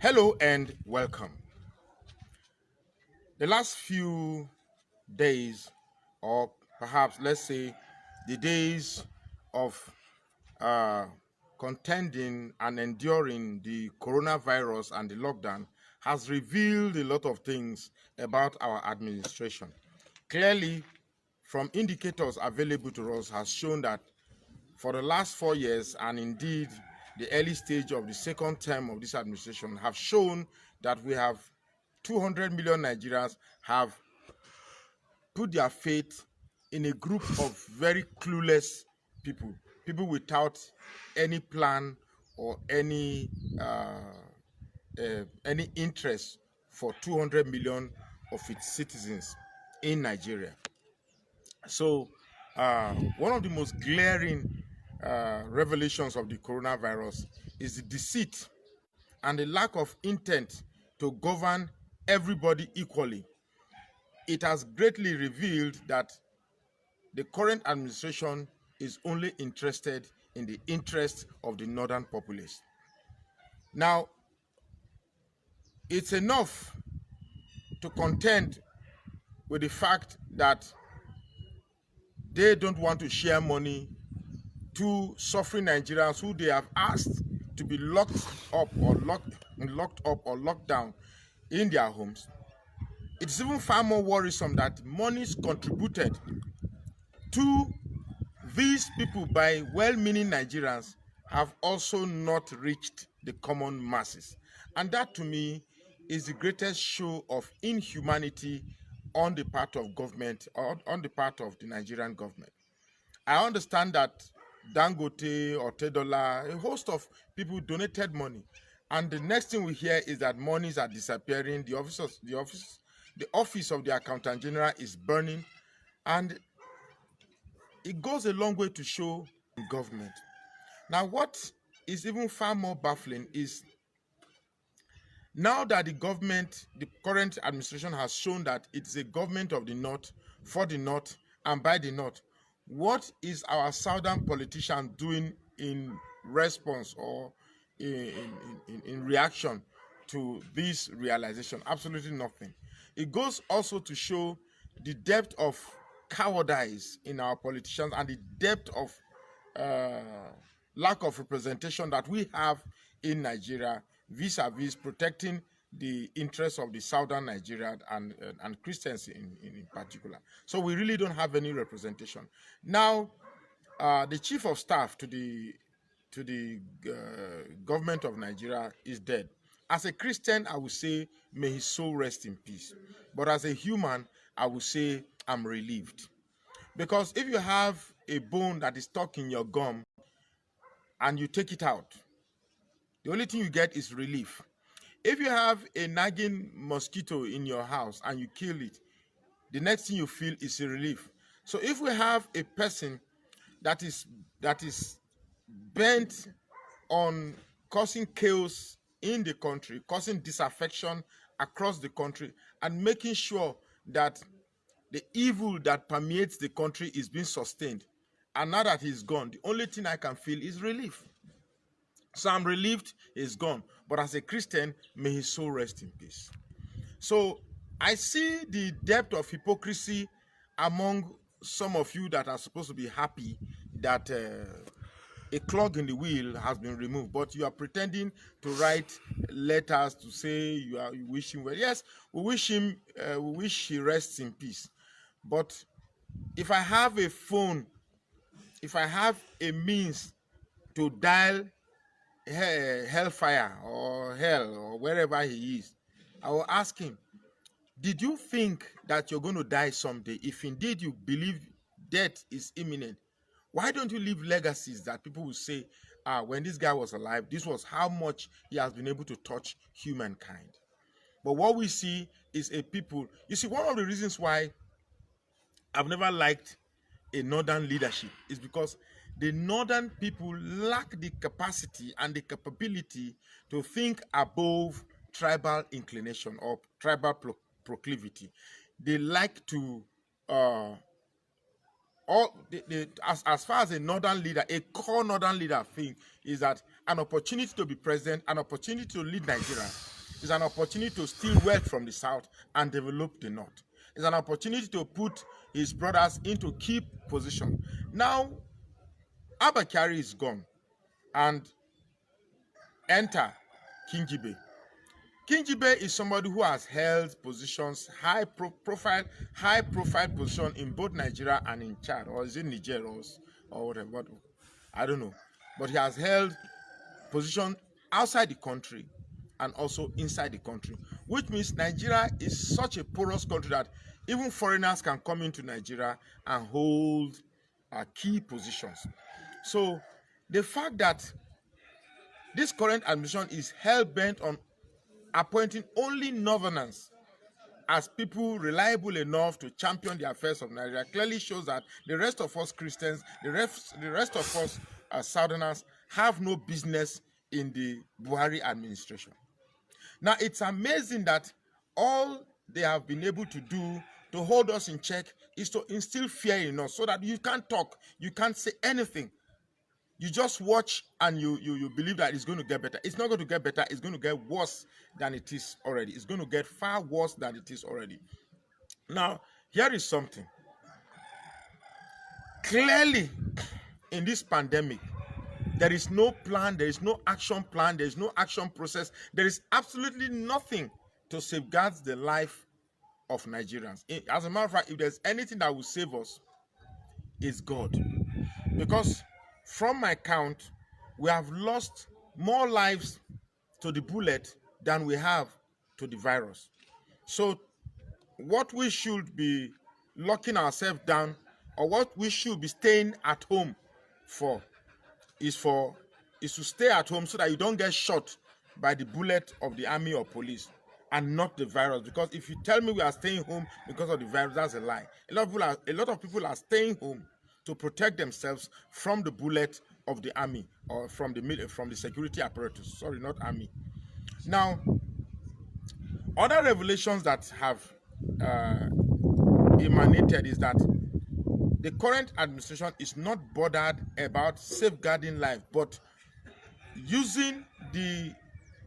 Hello and welcome. The last few days, or perhaps let's say the days of uh, contending and enduring the coronavirus and the lockdown, has revealed a lot of things about our administration. Clearly, from indicators available to us, has shown that for the last 4 years, and indeed the early stage of the second term of this administration, have shown that we have 200 million Nigerians have put their faith in a group of very clueless people without any plan or any interest for 200 million of its citizens in Nigeria. So, one of the most glaring revelations of the coronavirus is the deceit and the lack of intent to govern everybody equally. It has greatly revealed that the current administration is only interested in the interests of the northern populace. Now, it's enough to contend with the fact that they don't want to share money to suffering Nigerians who they have asked to be locked up or locked down in their homes. It's even far more worrisome that monies contributed to these people by well-meaning Nigerians have also not reached the common masses. And that, to me, is the greatest show of inhumanity on the part of government, or on the part of the Nigerian government. I understand that Dangote or Tedola, a host of people donated money. And the next thing we hear is that monies are disappearing, the office of the Accountant General is burning, and it goes a long way to show government. Now, what is even far more baffling is now that the current administration has shown that it's a government of the North, for the North, and by the North, what is our southern politician doing in response or in reaction to this realization? Absolutely nothing. It goes also to show the depth of cowardice in our politicians and the depth of lack of representation that we have in Nigeria vis-a-vis protecting the interests of the southern Nigeria and Christians in particular. So we really don't have any representation. Now, the chief of staff to the government of Nigeria is dead. As a Christian, I would say, may his soul rest in peace. But as a human, I would say I'm relieved. Because if you have a bone that is stuck in your gum and you take it out, the only thing you get is relief. If you have a nagging mosquito in your house and you kill it, the next thing you feel is a relief. So if we have a person that is bent on causing chaos in the country, causing disaffection across the country, and making sure that the evil that permeates the country is being sustained, and now that he's gone, the only thing I can feel is relief. So I'm relieved he's gone. But as a Christian, may his soul rest in peace. So I see the depth of hypocrisy among some of you that are supposed to be happy that a clog in the wheel has been removed, but you are pretending to write letters to say you wish him well. Yes, we wish he rests in peace. But if I have a phone, if I have a means to dial hellfire or hell or wherever he is, I will ask him, did you think that you're going to die someday? If indeed you believe death is imminent, why don't you leave legacies that people will say, when this guy was alive, this was how much he has been able to touch humankind. But what we see is a people, you see, one of the reasons why I've never liked a northern leadership is because the northern people lack the capacity and the capability to think above tribal inclination or tribal proclivity. They like to as far as a northern leader, a core northern leader thing is that an opportunity to be president, an opportunity to lead Nigeria It's an opportunity to steal wealth from the south and develop the north. It's an opportunity to put his brothers into key position. Now, Abakari is gone, and enter Kingibe. Kingibe is somebody who has held positions, high profile position in both Nigeria and in Chad, or is it Niger or whatever? I don't know. But he has held position outside the country and also inside the country, which means Nigeria is such a porous country that even foreigners can come into Nigeria and hold key positions. So the fact that this current administration is hell-bent on appointing only northerners as people reliable enough to champion the affairs of Nigeria clearly shows that the rest of us Christians, the rest of us Southerners have no business in the Buhari administration. Now, it's amazing that all they have been able to do to hold us in check is to instill fear in us so that you can't talk, you can't say anything. You just watch and you believe that it's going to get better. It's not going to get better. It's going to get worse than it is already. It's going to get far worse than it is already. Now, here is something. Clearly, in this pandemic, there is no plan, there is no action plan, there is no action process. There is absolutely nothing to safeguard the life of Nigerians. As a matter of fact, if there's anything that will save us, it's God. Because from my count, we have lost more lives to the bullet than we have to the virus. So what we should be locking ourselves down, or what we should be staying at home for is to stay at home so that you don't get shot by the bullet of the army or police and not the virus. Because if you tell me we are staying home because of the virus, that's a lie. A lot of people are staying home to protect themselves from the bullet of the army or from the security apparatus. Sorry, not army. Now, other revelations that have emanated is that the current administration is not bothered about safeguarding life, but using the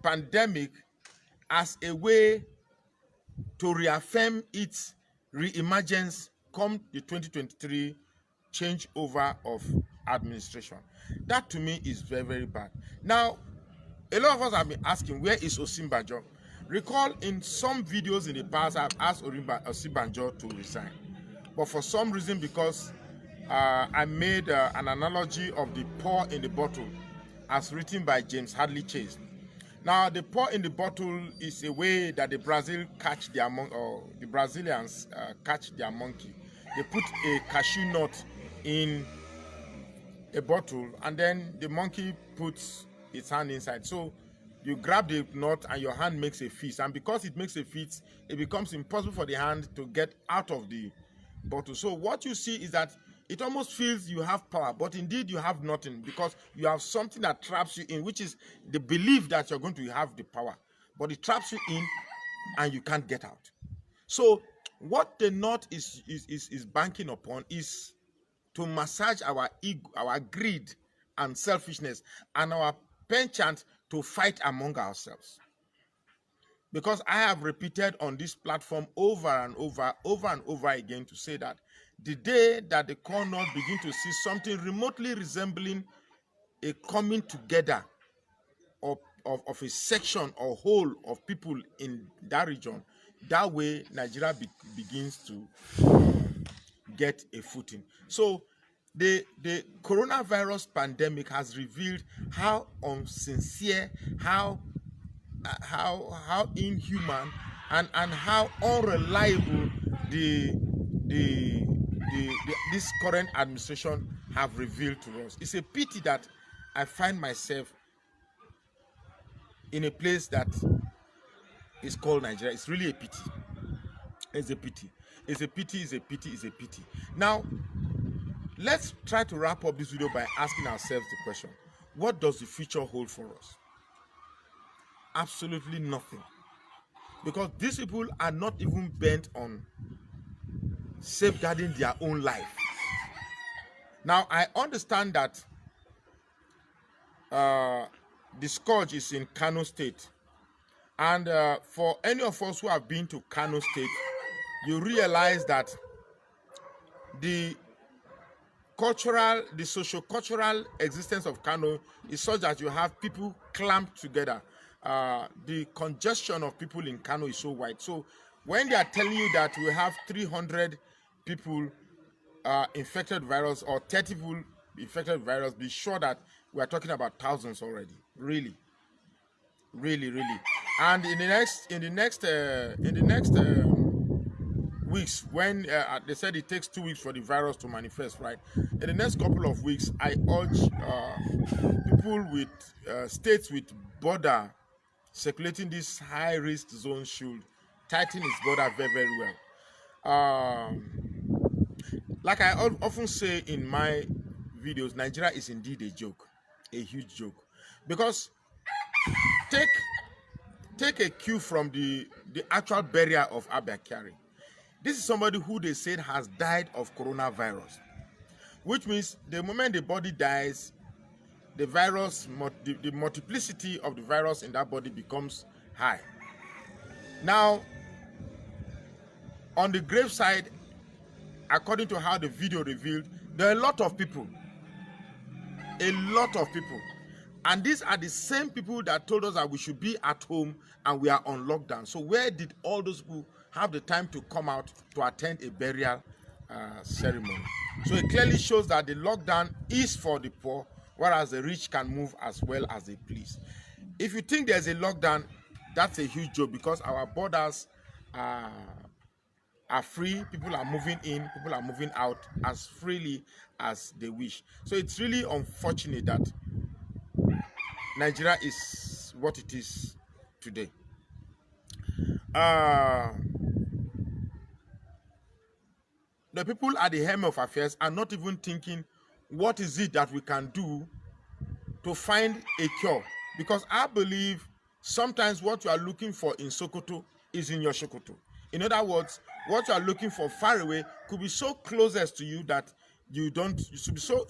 pandemic as a way to reaffirm its re-emergence come the 2023 changeover of administration. That to me is very, very bad. Now, a lot of us have been asking, where is Osinbajo? Recall in some videos in the past, I've asked Osinbajo to resign. But for some reason, because I made an analogy of the paw in the bottle as written by James Hadley Chase. Now, the paw in the bottle is a way that the Brazilians catch their monkey. They put a cashew nut in a bottle and then the monkey puts its hand inside. So you grab the nut and your hand makes a fist. And because it makes a fist, it becomes impossible for the hand to get out of the bottle. So what you see is that it almost feels you have power, but indeed you have nothing, because you have something that traps you in, which is the belief that you're going to have the power, but it traps you in and you can't get out. So what the nut is banking upon is to massage our ego, our greed and selfishness, and our penchant to fight among ourselves. Because I have repeated on this platform over and over again to say that the day that the core north begin to see something remotely resembling a coming together of a section or whole of people in that region, that way Nigeria begins to get a footing. So the coronavirus pandemic has revealed how unsincere, how inhuman and how unreliable this current administration have revealed to us. It's a pity that I find myself in a place that is called Nigeria. It's really a pity. It's a pity. It's a pity. It's a pity. It's a pity. Now, let's try to wrap up this video by asking ourselves the question: what does the future hold for us? Absolutely nothing. Because these people are not even bent on safeguarding their own life. Now, I understand that the scourge is in Kano State, And for any of us who have been to Kano State, you realize that the socio-cultural existence of Kano is such that you have people clamped together. The congestion of people in Kano is so wide. So when they are telling you that we have 300 people infected virus or 30 people infected virus, be sure that we are talking about thousands already. Really. And in the next weeks, when they said it takes 2 weeks for the virus to manifest, right? In the next couple of weeks, I urge people with states with border circulating this high risk zone should tighten its border very well. Like I often say in my videos, Nigeria is indeed a joke, a huge joke, because take a cue from the actual burial of Abakari. This is somebody who they said has died of coronavirus, which means the moment the body dies, the virus, the multiplicity of the virus in that body becomes high. Now, on the graveside, according to how the video revealed, there are a lot of people. And these are the same people that told us that we should be at home and we are on lockdown. So where did all those people have the time to come out to attend a burial ceremony? So it clearly shows that the lockdown is for the poor, whereas the rich can move as well as they please. If you think there's a lockdown, that's a huge joke, because our borders are free. People are moving in, people are moving out as freely as they wish. So it's really unfortunate that Nigeria is what it is today. The people at the helm of affairs are not even thinking, what is it that we can do to find a cure? Because I believe sometimes what you are looking for in Sokoto is in your Sokoto. In other words, what you are looking for far away could be so closest to you that you should be so,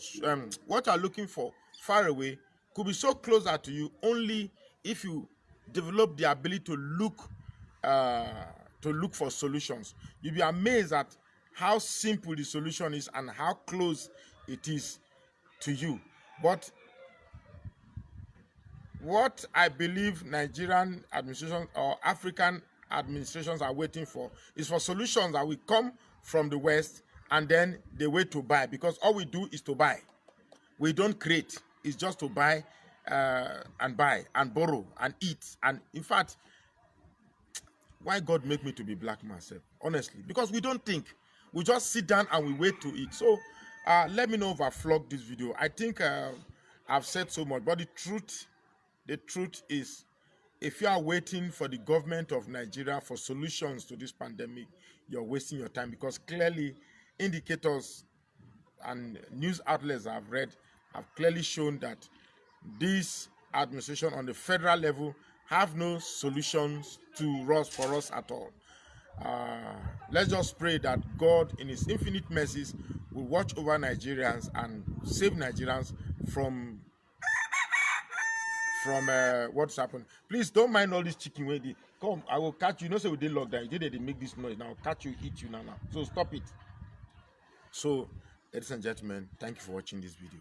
what you are looking for far away could be so closer to you only if you develop the ability to look for solutions. You'll be amazed at how simple the solution is and how close it is to you. But what I believe Nigerian administration or African administrations are waiting for is for solutions that will come from the West and then they wait to buy, because all we do is to buy. We don't create. It's just to buy and borrow and eat. And in fact, why God make me to be black myself? Honestly, because we don't think. We just sit down and we wait to eat. So let me know if I flogged this video. I think I've said so much, but the truth is, if you are waiting for the government of Nigeria for solutions to this pandemic, you're wasting your time, because clearly indicators and news outlets I've read have clearly shown that this administration on the federal level have no solutions for us at all. Let's just pray that God in his infinite mercies will watch over Nigerians and save Nigerians from what's happened. Please don't mind all this chicken way. Come, I will catch you. You know, say we did lockdown. You did they make this noise. Now I'll catch you, eat you now. So stop it. So, ladies and gentlemen, thank you for watching this video.